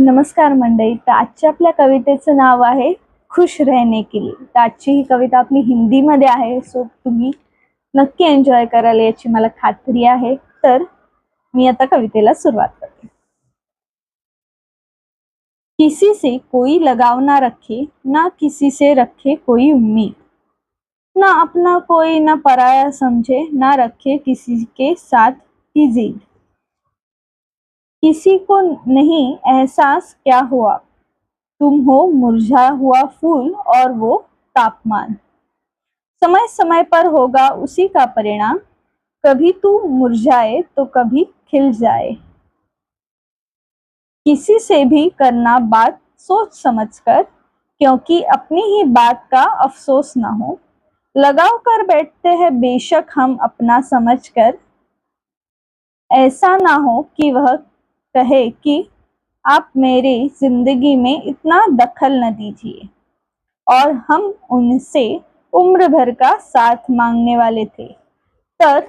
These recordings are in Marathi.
नमस्कार मंडळी. तर आजच्या आपल्या कवितेचं नाव आहे खुश रहने के लिए. तर आजची ही कविता आपली हिंदीमध्ये आहे, सो तुम्ही नक्की एन्जॉय कराल याची मला खात्री आहे. तर मी आता कवितेला सुरुवात करते. किसी से कोई लगाव ना रखे, ना किसी से रखे कोई उम्मीद, ना अपना कोई ना पराया समझे, ना रखे किसी के साथ की जिद. किसी को नहीं एहसास क्या हुआ, तुम हो मुरझा हुआ फूल और वो तापमान. समय समय पर होगा उसी का परिणाम, कभी तू मुरझाए तो कभी खिल जाए. किसी से भी करना बात सोच समझकर, क्योंकि अपनी ही बात का अफसोस ना हो. लगाव कर बैठते हैं बेशक हम अपना समझकर, ऐसा ना हो कि वह कहे कि आप मेरी जिंदगी में इतना दखल न दीजिए, और हम उनसे उम्र भर का साथ मागने वाले थे. तर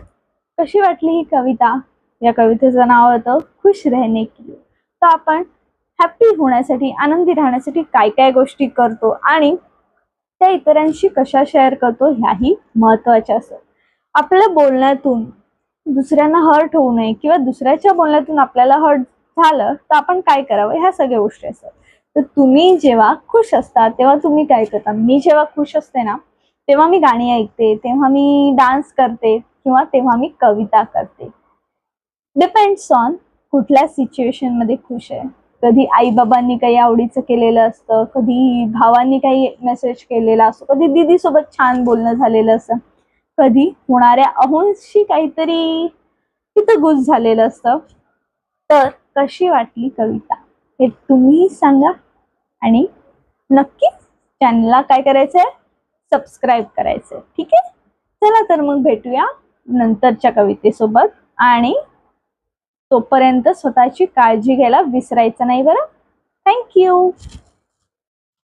कशी वाटली ही कविता? या कवितेचं नाव होतं खुश रहने के लिए. तर आपण हॅपी होण्यासाठी, आनंदी राहण्यासाठी काय काय गोष्टी करतो आणि त्या इतरांशी कशा शेअर करतो ह्याही महत्वाच्या असतात. आपल्या बोलण्यातून दुसऱ्यांना हर्ट होऊ नये किंवा दुसऱ्याच्या बोलण्यातून आपल्याला हर्ट झालं तर आपण काय करावं, ह्या सगळ्या गोष्टी असतात. तर तुम्ही जेव्हा खुश असता तेव्हा तुम्ही काय करता? मी जेव्हा खुश असते ना तेव्हा मी गाणी ऐकते, तेव्हा मी डान्स करते किंवा तेव्हा मी कविता करते. डिपेंड्स ऑन कुठल्या सिच्युएशन मध्ये खुश आहे. कधी आई बाबांनी काही आवडीचं केलेलं असतं, कधी भावांनी काही मेसेज केलेला असतो, कधी दीदी सोबत छान बोलणं झालेलं असतं, कधी होणाऱ्या अहोंशी काहीतरी हितगुज झालेलं असतं. तर कशी वाटली कविता हे तुम्ही सांगा आणि नक्कीच चॅनलला काय करायचंय, सबस्क्राईब करायचंय. ठीक आहे, चला तर मग भेटूया नंतरच्या कवितेसोबत. आणि तोपर्यंत स्वतःची काळजी घ्यायला विसरायचं नाही बरं. थँक्यू.